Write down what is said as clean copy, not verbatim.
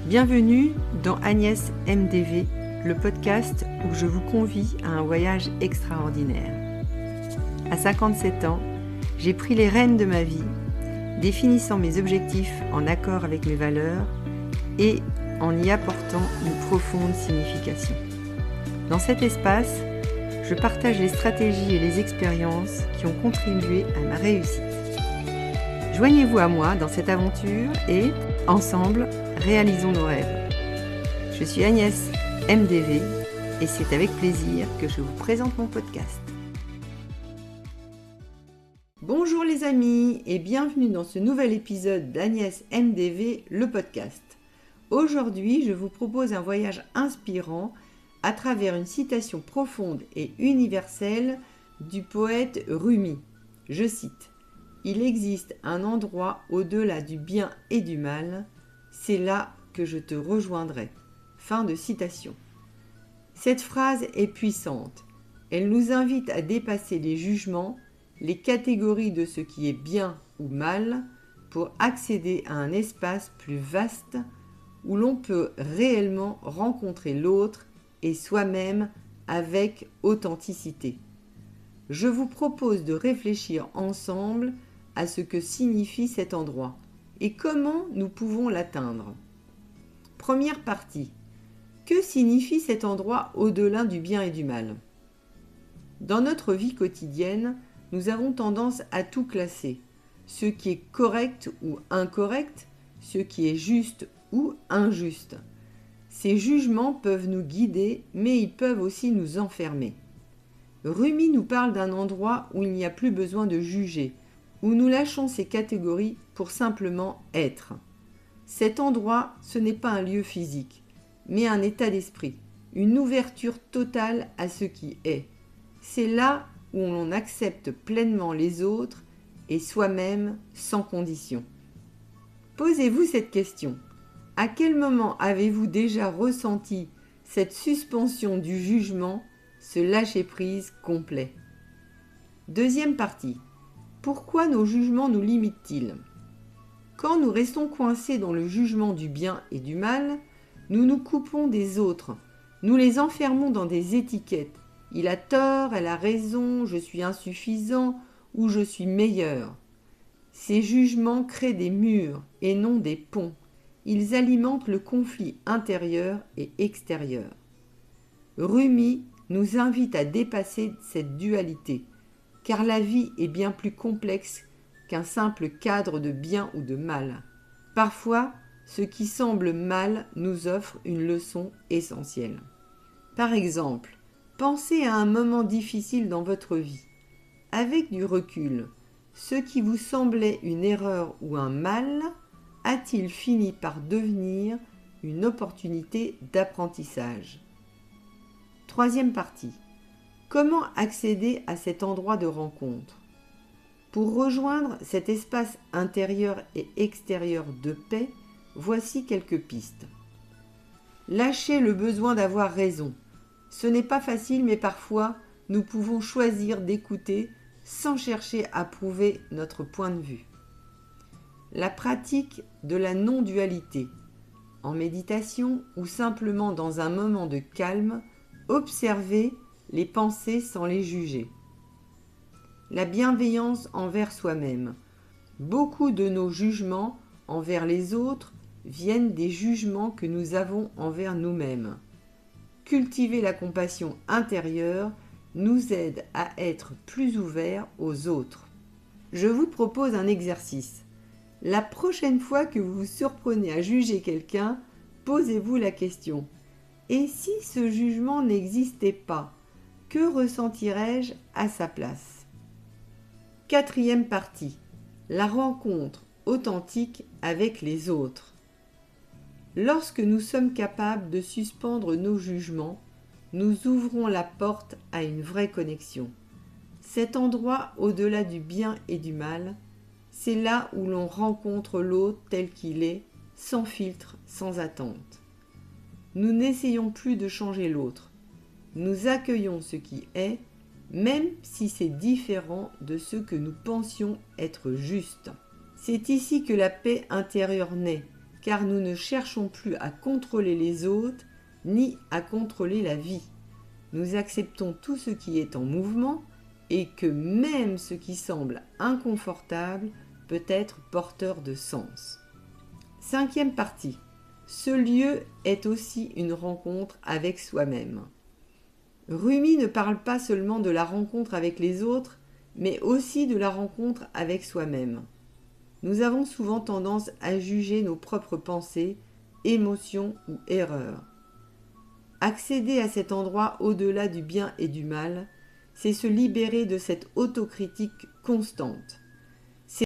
Bienvenue dans Agnès MDV, le podcast où je vous convie à un voyage extraordinaire. À 57 ans, j'ai pris les rênes de ma vie, définissant mes objectifs en accord avec mes valeurs et en y apportant une profonde signification. Dans cet espace, je partage les stratégies et les expériences qui ont contribué à ma réussite. Joignez-vous à moi dans cette aventure et, ensemble, réalisons nos rêves. Je suis Agnès MDV et c'est avec plaisir que je vous présente mon podcast. Bonjour les amis et bienvenue dans ce nouvel épisode d'Agnès MDV, le podcast. Aujourd'hui, je vous propose un voyage inspirant à travers une citation profonde et universelle du poète Rumi. Je cite: « Il existe un endroit au-delà du bien et du mal, c'est là que je te rejoindrai. » Fin de citation. Cette phrase est puissante. Elle nous invite à dépasser les jugements, les catégories de ce qui est bien ou mal, pour accéder à un espace plus vaste où l'on peut réellement rencontrer l'autre et soi-même avec authenticité. Je vous propose de réfléchir ensemble à ce que signifie cet endroit et comment nous pouvons l'atteindre. Première partie. Que signifie cet endroit au-delà du bien et du mal ? Dans notre vie quotidienne, nous avons tendance à tout classer, ce qui est correct ou incorrect, ce qui est juste ou injuste. Ces jugements peuvent nous guider, mais ils peuvent aussi nous enfermer. Rumi nous parle d'un endroit où il n'y a plus besoin de juger, où nous lâchons ces catégories pour simplement être. Cet endroit, ce n'est pas un lieu physique, mais un état d'esprit, une ouverture totale à ce qui est. C'est là où l'on accepte pleinement les autres et soi-même sans condition. Posez-vous cette question. À quel moment avez-vous déjà ressenti cette suspension du jugement, ce lâcher-prise complet ? Deuxième partie. Pourquoi nos jugements nous limitent-ils ? Quand nous restons coincés dans le jugement du bien et du mal, nous nous coupons des autres, nous les enfermons dans des étiquettes. Il a tort, elle a raison, je suis insuffisant ou je suis meilleur. Ces jugements créent des murs et non des ponts. Ils alimentent le conflit intérieur et extérieur. Rumi nous invite à dépasser cette dualité, car la vie est bien plus complexe qu'un simple cadre de bien ou de mal. Parfois, ce qui semble mal nous offre une leçon essentielle. Par exemple, pensez à un moment difficile dans votre vie. Avec du recul, ce qui vous semblait une erreur ou un mal a-t-il fini par devenir une opportunité d'apprentissage ? Troisième partie. Comment accéder à cet endroit de rencontre ? Pour rejoindre cet espace intérieur et extérieur de paix, voici quelques pistes. Lâchez le besoin d'avoir raison. Ce n'est pas facile, mais parfois, nous pouvons choisir d'écouter sans chercher à prouver notre point de vue. La pratique de la non-dualité. En méditation ou simplement dans un moment de calme, observez les pensées sans les juger. La bienveillance envers soi-même. Beaucoup de nos jugements envers les autres viennent des jugements que nous avons envers nous-mêmes. Cultiver la compassion intérieure nous aide à être plus ouverts aux autres. Je vous propose un exercice. La prochaine fois que vous vous surprenez à juger quelqu'un, posez-vous la question : et si ce jugement n'existait pas, que ressentirais-je à sa place ? Quatrième partie. La rencontre authentique avec les autres. Lorsque nous sommes capables de suspendre nos jugements, nous ouvrons la porte à une vraie connexion. Cet endroit au-delà du bien et du mal, c'est là où l'on rencontre l'autre tel qu'il est, sans filtre, sans attente. Nous n'essayons plus de changer l'autre. Nous accueillons ce qui est, même si c'est différent de ce que nous pensions être juste. C'est ici que la paix intérieure naît, car nous ne cherchons plus à contrôler les autres ni à contrôler la vie. Nous acceptons tout ce qui est en mouvement et que même ce qui semble inconfortable peut être porteur de sens. 5e partie. Ce lieu est aussi une rencontre avec soi-même. Rumi ne parle pas seulement de la rencontre avec les autres, mais aussi de la rencontre avec soi-même. Nous avons souvent tendance à juger nos propres pensées, émotions ou erreurs. Accéder à cet endroit au-delà du bien et du mal, c'est se libérer de cette autocritique constante.